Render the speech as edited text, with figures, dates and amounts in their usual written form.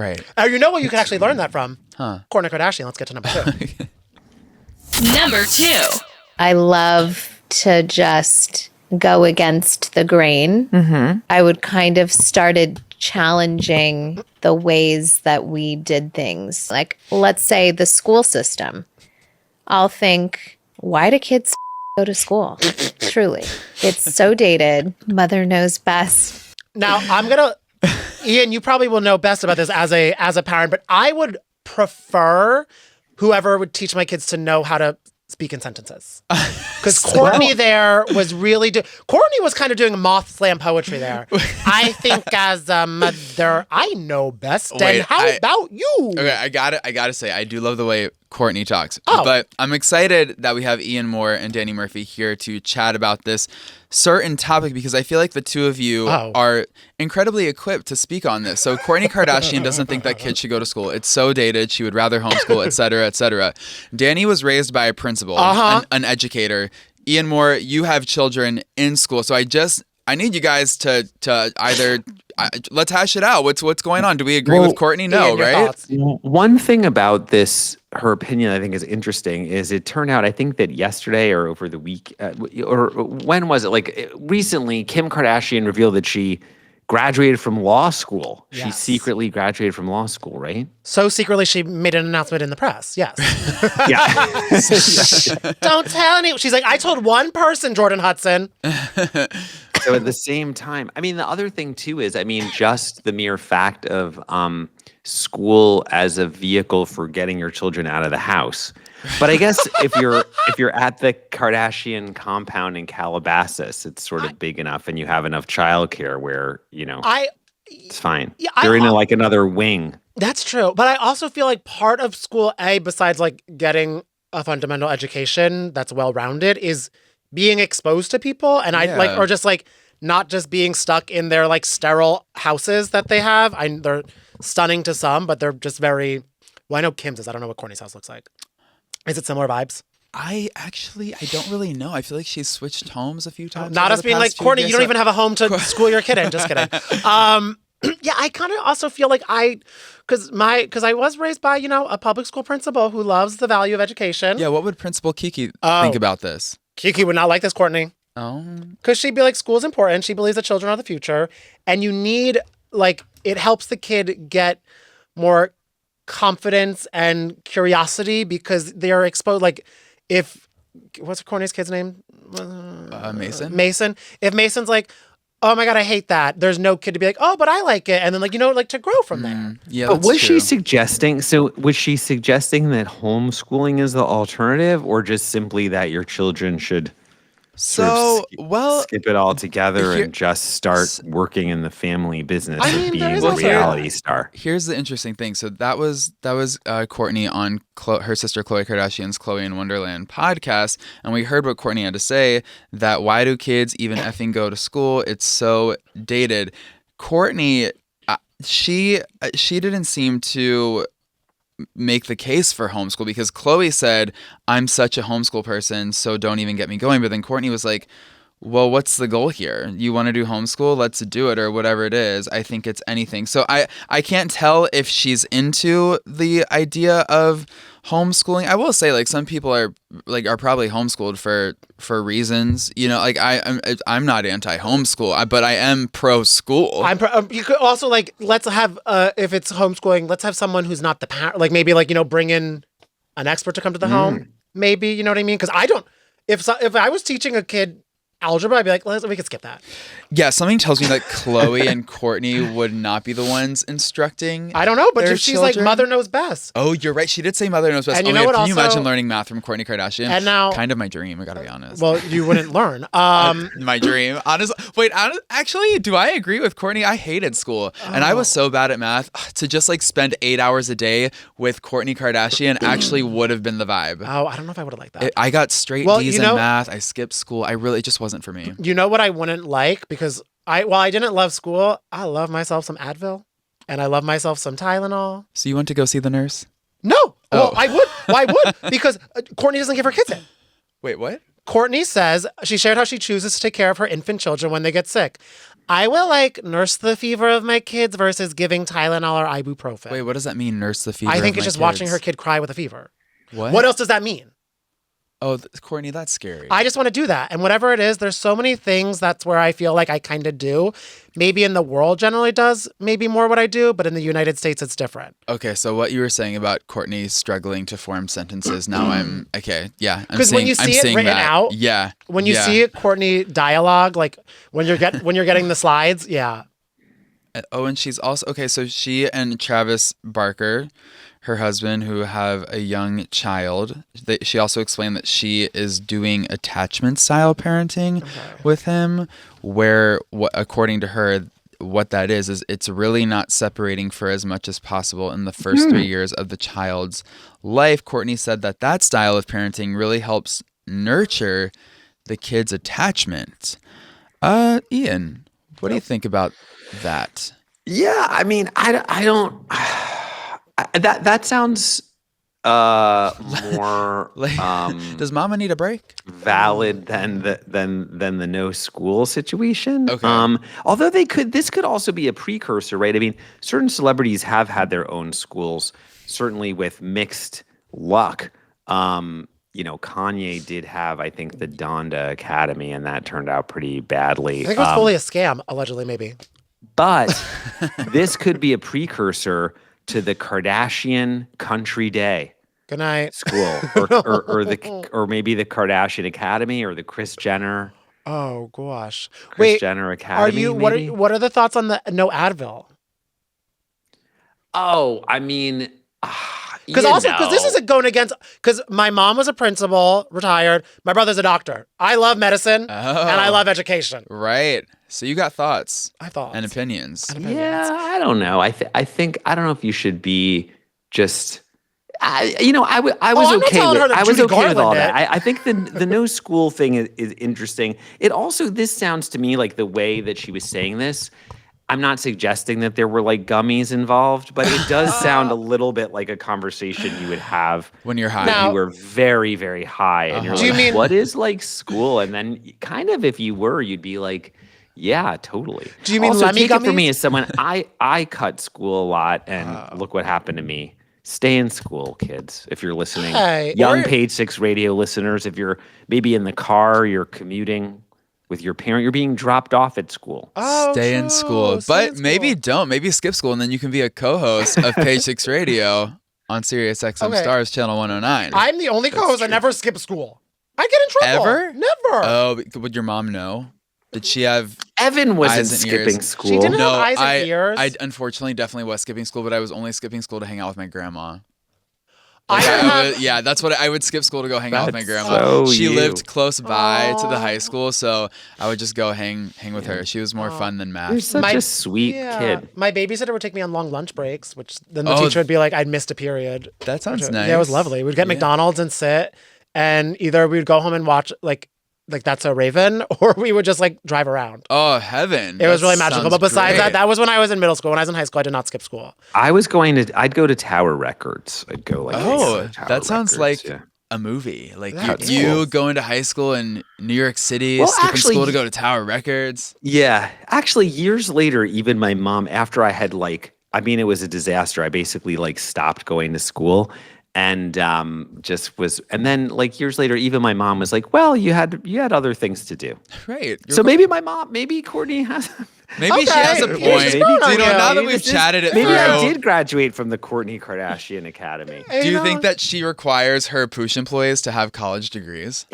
Right. You know what you can actually learn that from? Huh. Kourtney Kardashian. Let's get to number 2. Number 2. I love to just go against the grain. I would kind of started challenging the ways that we did things. Like, let's say the school system. I'll think, why do kids go to school? Truly. It's so dated. Mother knows best. Now, I'm going to... Ian, you probably will know best about this as a parent, but I would prefer whoever would teach my kids to know how to speak in sentences. Because Kourtney there was really... Kourtney was kind of doing moth slam poetry there. I think as a mother, I know best. Wait, and how about you? Okay, I gotta say, I do love the way Kourtney talks. Oh. But I'm excited that we have Ian Moore and Danny Murphy here to chat about this certain topic because I feel like the two of you are incredibly equipped to speak on this. So Kourtney Kardashian doesn't think that kids should go to school. It's so dated. She would rather homeschool, et cetera, et cetera. Danny was raised by a principal, an educator. Ian Moore, you have children in school. So I need you guys to either let's hash it out. What's going on? Do we agree with Kourtney? No, Ian, your right? thoughts? One thing about this, her opinion, I think is interesting, is it turned out, I think that yesterday or over the week, or when was it? Like recently, Kim Kardashian revealed that she graduated from law school. Yes. She secretly graduated from law school, right? So secretly, she made an announcement in the press. Yes. Yeah. Don't tell anyone. She's like, I told one person, Jordan Hudson. So at the same time, I mean, the other thing too is, I mean, just the mere fact of school as a vehicle for getting your children out of the house. But I guess if you're at the Kardashian compound in Calabasas, it's sort of big enough, and you have enough childcare where it's fine. Yeah, they're in like another wing. That's true. But I also feel like part of school, besides like getting a fundamental education that's well-rounded, is being exposed to people. And or just like not just being stuck in their like sterile houses that they have. They're stunning to some, but they're just very, well, I know Kim's is. I don't know what Kourtney's house looks like. Is it similar vibes? I don't really know. I feel like she's switched homes a few times. Not over us the being past like, few Kourtney, years. you don't even have a home to school your kid in. Just kidding. Yeah, I kind of also feel like because I was raised by, a public school principal who loves the value of education. Yeah, what would Principal Kiki think about this? Kiki would not like this, Kourtney. Oh. Because she'd be like, school's important. She believes that children are the future. And you need, like, it helps the kid get more confidence and curiosity because they are exposed. Like, what's Kourtney's kid's name? Mason. Mason. If Mason's like, oh my God, I hate that. There's no kid to be like, oh, but I like it. And then like to grow from there. Yeah, But that's was true. she suggesting that homeschooling is the alternative, or just simply that your children should So, skip it all together and just start working in the family business I of mean, there being is a also reality star? Here's the interesting thing. So that was Kourtney on her sister Khloé Kardashian's Khloé in Wonderland podcast, and we heard what Kourtney had to say, that why do kids even effing go to school? It's so dated. Kourtney, she didn't seem to make the case for homeschool because Khloé said, I'm such a homeschool person, so don't even get me going. But then Kourtney was like, well, what's the goal here? You want to do homeschool? Let's do it, or whatever it is. I think it's anything. So I can't tell if she's into the idea of homeschooling. I will say, like, some people are probably homeschooled for reasons. Like I'm not anti-homeschool, but I am pro-school. You could also let's have if it's homeschooling, let's have someone who's not the parent. Like maybe bring in an expert to come to the home. Maybe, you know what I mean? Because I don't. If I was teaching a kid algebra, I'd be like, we could skip that. Yeah, something tells me that Khloé and Kourtney would not be the ones instructing. I don't know, but their she's children. like, mother knows best. Oh, you're right. She did say mother knows best. And you oh, know yeah. what Can you also- imagine learning math from Kourtney Kardashian? And now, kind of my dream. I gotta be honest. Well, you wouldn't learn. My dream. Honestly, actually, do I agree with Kourtney? I hated school, and I was so bad at math. To just spend 8 hours a day with Kourtney Kardashian actually would have been the vibe. Oh, I don't know if I would have liked that. I got straight D's in math. I skipped school. It just wasn't for me. You know what I wouldn't like? Because while I didn't love school, I love myself some Advil and I love myself some Tylenol. So you went to go see the nurse? No. Well, I would. Why would? Because Kourtney doesn't give her kids it. Wait, what? Kourtney says she shared how she chooses to take care of her infant children when they get sick. I will like nurse the fever of my kids versus giving Tylenol or ibuprofen. Wait, what does that mean? Nurse the fever. I think of it's my just watching kids? her kid cry with a fever. What else does that mean? Oh, Kourtney, that's scary. I just want to do that. And whatever it is, there's so many things that's where I feel like I kind of do. Maybe in the world generally does maybe more what I do, but in the United States it's different. Okay, so what you were saying about Kourtney struggling to form sentences, now I'm okay. Yeah, Because when you see it written out, yeah, when you see it, Kourtney dialogue, like when you're getting the slides, yeah. Oh, and she's also okay. So she and Travis Barker, her husband, who have a young child, she also explained that she is doing attachment style parenting with him, where according to her, what that is it's really not separating for as much as possible in the first 3 years of the child's life. Kourtney said that style of parenting really helps nurture the kid's attachment. Ian, what do you think about that? Yeah, I mean, I don't. That sounds more does Mama need a break? Valid than the no school situation. Okay. Although this could also be a precursor, right? I mean, certain celebrities have had their own schools, certainly with mixed luck. Kanye did have, I think, the Donda Academy, and that turned out pretty badly. I think it was fully a scam, allegedly, maybe. But this could be a precursor to the Kardashian Country Day Good night. school, or maybe the Kardashian Academy, or the Kris Jenner. Oh gosh. Kris Jenner Academy. What are the thoughts on the no Advil? Oh, I mean, because this isn't going against. Because my mom was a principal, retired. My brother's a doctor. I love medicine and I love education. Right. So you got thoughts. And opinions. Yeah, I don't know. I think I don't know if you should be just. I was okay with all that. I think the no school thing is interesting. It also, this sounds to me like the way that she was saying this. I'm not suggesting that there were like gummies involved, but it does sound a little bit like a conversation you would have when you're high. When you were very, very high, and you're like, what is like school? And then kind of if you were, you'd be like, yeah, totally. Do you mean also, Lemmy take gummies? it from me as someone, I cut school a lot, and look what happened to me. Stay in school, kids, if you're listening. Young Page 6 radio listeners, if you're maybe in the car, you're commuting with your parent, you're being dropped off at school. Stay in school. But maybe don't. Maybe skip school, and then you can be a co-host of Page 6 Radio on Sirius XM Stars Channel 109. I'm the only co-host that never skip school. I get in trouble. Ever? Never. Oh, would your mom know? Did she have Evan wasn't eyes and skipping ears? school. She didn't have eyes and ears. I unfortunately definitely was skipping school, but I was only skipping school to hang out with my grandma. That's what I would skip school to go hang out with my grandma. She lived close by to the high school, so I would just go hang with her. She was more fun than math. You're such a sweet kid. My babysitter would take me on long lunch breaks, which then the teacher would be like, I'd missed a period. That sounds nice. Yeah, it was lovely. We'd get McDonald's and sit, and either we'd go home and watch like That's So Raven, or we would just like drive around. Oh, heaven. It was really magical. But besides that was when I was in middle school. When I was in high school, I did not skip school. I'd go to Tower Records. I'd go like that sounds like a movie. Like you going to high school in New York City, skipping school to go to Tower Records. Yeah. Actually, years later, even my mom, after I had it was a disaster. I basically stopped going to school. And and then years later, even my mom was like, "Well, you had other things to do." Right. So maybe Kourtney has. Maybe she has a point. Now that we've chatted it through, maybe I did graduate from the Kourtney Kardashian Academy. Do you think that she requires her Poosh employees to have college degrees?